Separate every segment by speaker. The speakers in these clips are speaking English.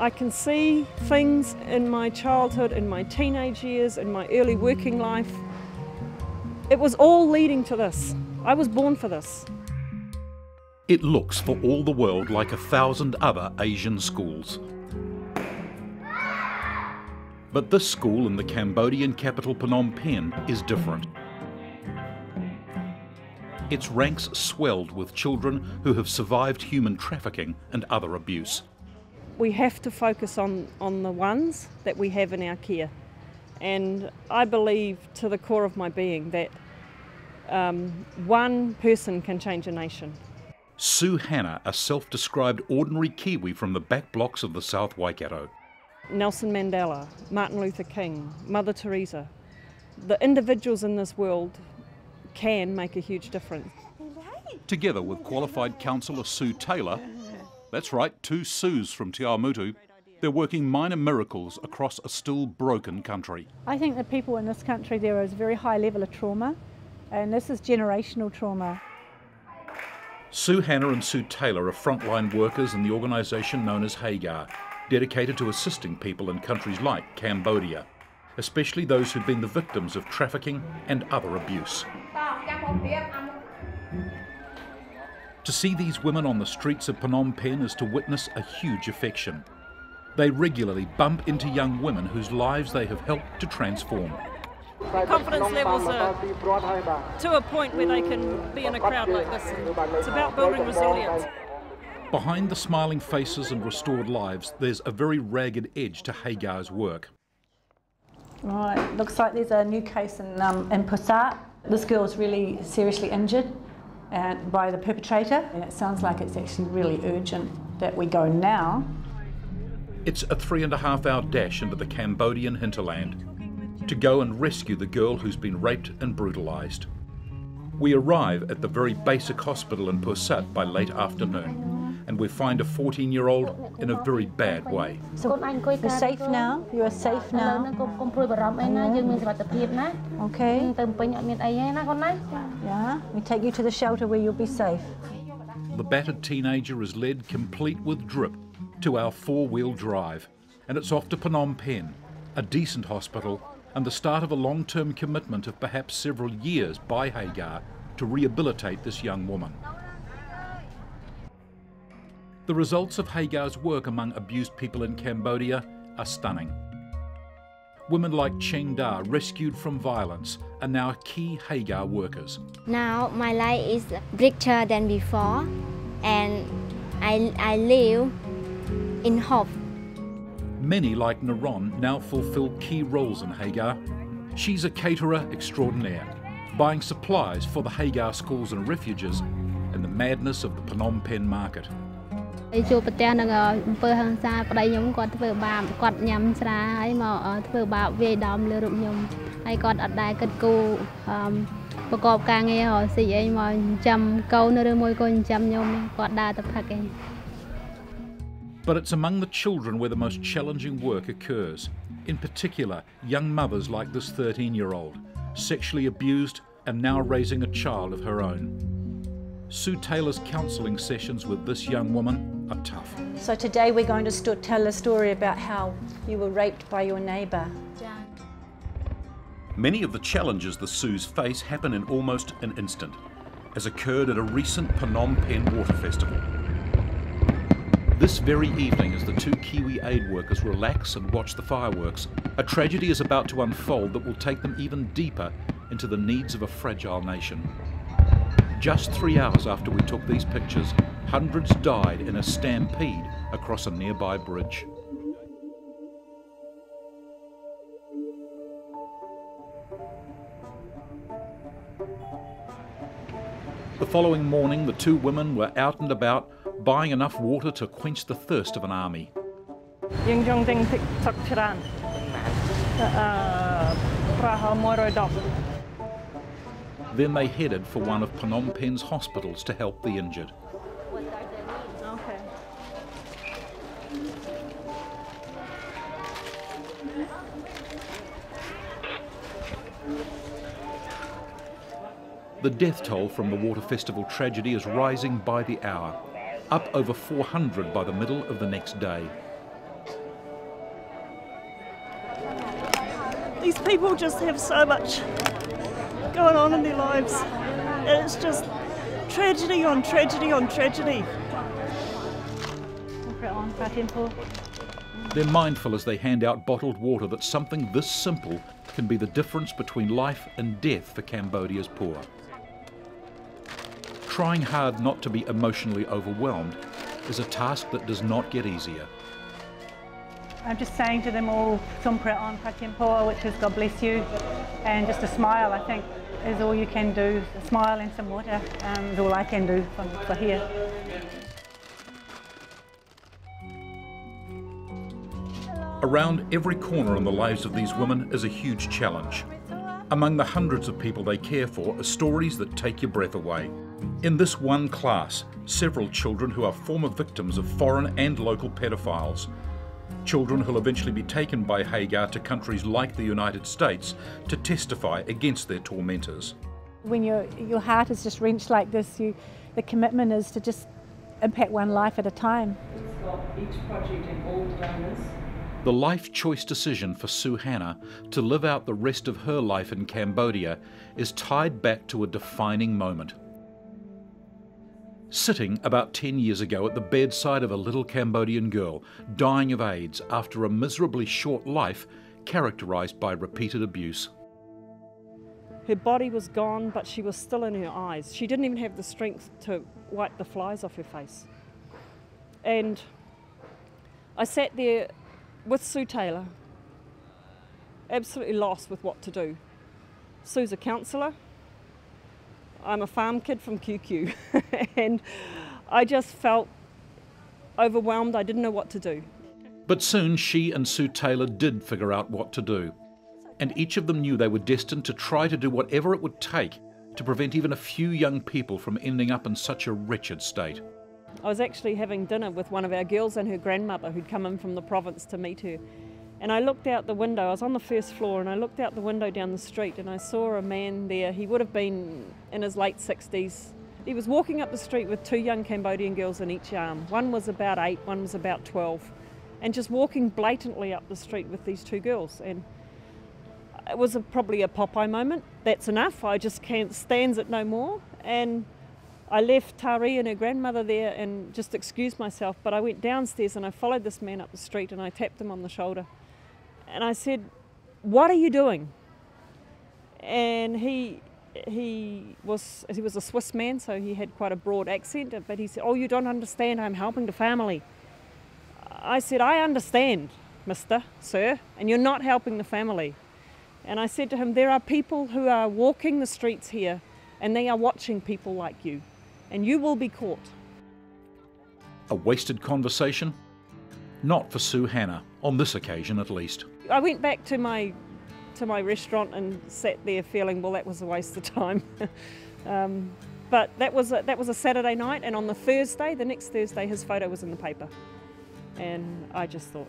Speaker 1: I can see things in my childhood, in my teenage years, in my early working life. It was all leading to this. I was born for this.
Speaker 2: It looks for all the world like 1,000 other Asian schools. But this school in the Cambodian capital Phnom Penh is different. Its ranks swelled with children who have survived human trafficking and other abuse.
Speaker 1: We have to focus on the ones that we have in our care. And I believe to the core of my being that one person can change a nation.
Speaker 2: Sue Hannah, a self-described ordinary Kiwi from the back blocks of the South Waikato.
Speaker 1: Nelson Mandela, Martin Luther King, Mother Teresa. The individuals in this world can make a huge difference.
Speaker 2: Together with qualified counsellor Sue Taylor, that's right, 2 Sues from Te Awamutu, they're working minor miracles across a still broken country.
Speaker 3: I think that people in this country, there is a very high level of trauma, and this is generational trauma.
Speaker 2: Sue Hannah and Sue Taylor are frontline workers in the organisation known as Hagar, dedicated to assisting people in countries like Cambodia, especially those who've been the victims of trafficking and other abuse. To see these women on the streets of Phnom Penh is to witness a huge affection. They regularly bump into young women whose lives they have helped to transform.
Speaker 1: Confidence levels are to a point where they can be in a crowd like this. It's about building resilience.
Speaker 2: Behind the smiling faces and restored lives, there's a very ragged edge to Hagar's work.
Speaker 3: Right, looks like there's a new case in Pusat. This girl's really seriously injured by the perpetrator, and it sounds like it's actually really urgent that we go now.
Speaker 2: It's a 3.5-hour dash into the Cambodian hinterland to go and rescue the girl who's been raped and brutalised. We arrive at the very basic hospital in Pusat by late afternoon, and we find a 14-year-old in a very bad way.
Speaker 3: So you're safe now? You are safe now? Okay. Yeah, we take you to the shelter where you'll be safe.
Speaker 2: The battered teenager is led, complete with drip, to our 4-wheel drive, and it's off to Phnom Penh, a decent hospital, and the start of a long-term commitment of perhaps several years by Hagar to rehabilitate this young woman. The results of Hagar's work among abused people in Cambodia are stunning. Women like Cheng Da, rescued from violence, are now key Hagar workers.
Speaker 4: Now my life is richer than before, and I live in hope.
Speaker 2: Many, like Naron, now fulfill key roles in Hagar. She's a caterer extraordinaire, buying supplies for the Hagar schools and refuges in the madness of the Phnom Penh market. But it's among the children where the most challenging work occurs. In particular, young mothers like this 13-year-old, sexually abused and now raising a child of her own. Sue Taylor's counselling sessions with this young woman are tough.
Speaker 3: So today we're going to tell a story about how you were raped by your neighbour.
Speaker 2: Many of the challenges the Sues face happen in almost an instant, as occurred at a recent Phnom Penh water festival. This very evening, as the 2 Kiwi aid workers relax and watch the fireworks, a tragedy is about to unfold that will take them even deeper into the needs of a fragile nation. Just 3 hours after we took these pictures, hundreds died in a stampede across a nearby bridge. The following morning, the 2 women were out and about, buying enough water to quench the thirst of an army. Then they headed for one of Phnom Penh's hospitals to help the injured. The death toll from the water festival tragedy is rising by the hour, up over 400 by the middle of the next day.
Speaker 1: These people just have so much going on in their lives. And it's just tragedy on tragedy on tragedy.
Speaker 2: They're mindful as they hand out bottled water that something this simple can be the difference between life and death for Cambodia's poor. Trying hard not to be emotionally overwhelmed is a task that does not get easier.
Speaker 3: I'm just saying to them all, Sumpra on Patimpoa, which is God bless you, and just a smile, I think, is all you can do. A smile and some water is all I can do for here.
Speaker 2: Around every corner in the lives of these women is a huge challenge. Among the hundreds of people they care for are stories that take your breath away. In this one class, several children who are former victims of foreign and local pedophiles. Children who'll eventually be taken by Hagar to countries like the United States to testify against their tormentors.
Speaker 3: When your heart is just wrenched like this, the commitment is to just impact one life at a time.
Speaker 1: Each project and all donors.
Speaker 2: The life choice decision for Sue Hannah to live out the rest of her life in Cambodia is tied back to a defining moment. Sitting about 10 years ago at the bedside of a little Cambodian girl dying of AIDS after a miserably short life characterised by repeated abuse.
Speaker 1: Her body was gone, but she was still in her eyes. She didn't even have the strength to wipe the flies off her face. And I sat there with Sue Taylor, absolutely lost with what to do. Sue's a counsellor. I'm a farm kid from QQ and I just felt overwhelmed. I didn't know what to do.
Speaker 2: But soon she and Sue Taylor did figure out what to do, and each of them knew they were destined to try to do whatever it would take to prevent even a few young people from ending up in such a wretched state.
Speaker 1: I was actually having dinner with one of our girls and her grandmother who'd come in from the province to meet her. And I looked out the window, I was on the first floor, and I looked out the window down the street and I saw a man there. He would have been in his late 60s. He was walking up the street with two young Cambodian girls in each arm. One was about 8, one was about 12. And just walking blatantly up the street with these two girls. And it was probably a Popeye moment. That's enough, I just can't stand it no more. And I left Tari and her grandmother there and just excused myself, but I went downstairs and I followed this man up the street and I tapped him on the shoulder. And I said, "What are you doing?" And he was a Swiss man, so he had quite a broad accent, but he said, "Oh, you don't understand, I'm helping the family." I said, "I understand, mister, sir, and you're not helping the family." And I said to him, "There are people who are walking the streets here and they are watching people like you, and you will be caught."
Speaker 2: A wasted conversation? Not for Sue Hannah, on this occasion at least.
Speaker 1: I went back to my restaurant and sat there feeling, well, that was a waste of time. But that was a Saturday night, and on the next Thursday, his photo was in the paper. And I just thought,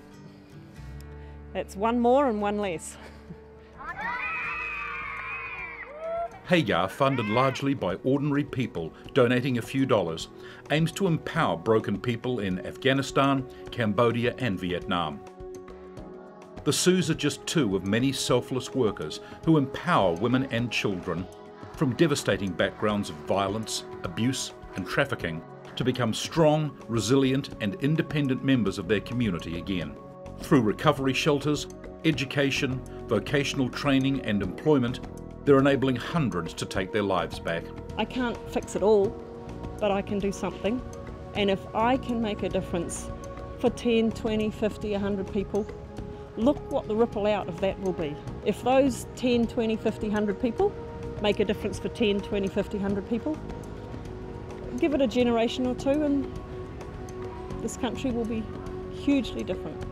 Speaker 1: that's one more and one less.
Speaker 2: Hagar, funded largely by ordinary people donating a few dollars, aims to empower broken people in Afghanistan, Cambodia and Vietnam. The Sues are just two of many selfless workers who empower women and children from devastating backgrounds of violence, abuse and trafficking to become strong, resilient and independent members of their community again. Through recovery shelters, education, vocational training and employment, they're enabling hundreds to take their lives back.
Speaker 1: I can't fix it all, but I can do something. And if I can make a difference for 10, 20, 50, 100 people, look what the ripple out of that will be. If those 10, 20, 50, 100 people make a difference for 10, 20, 50, 100 people, give it a generation or two and this country will be hugely different.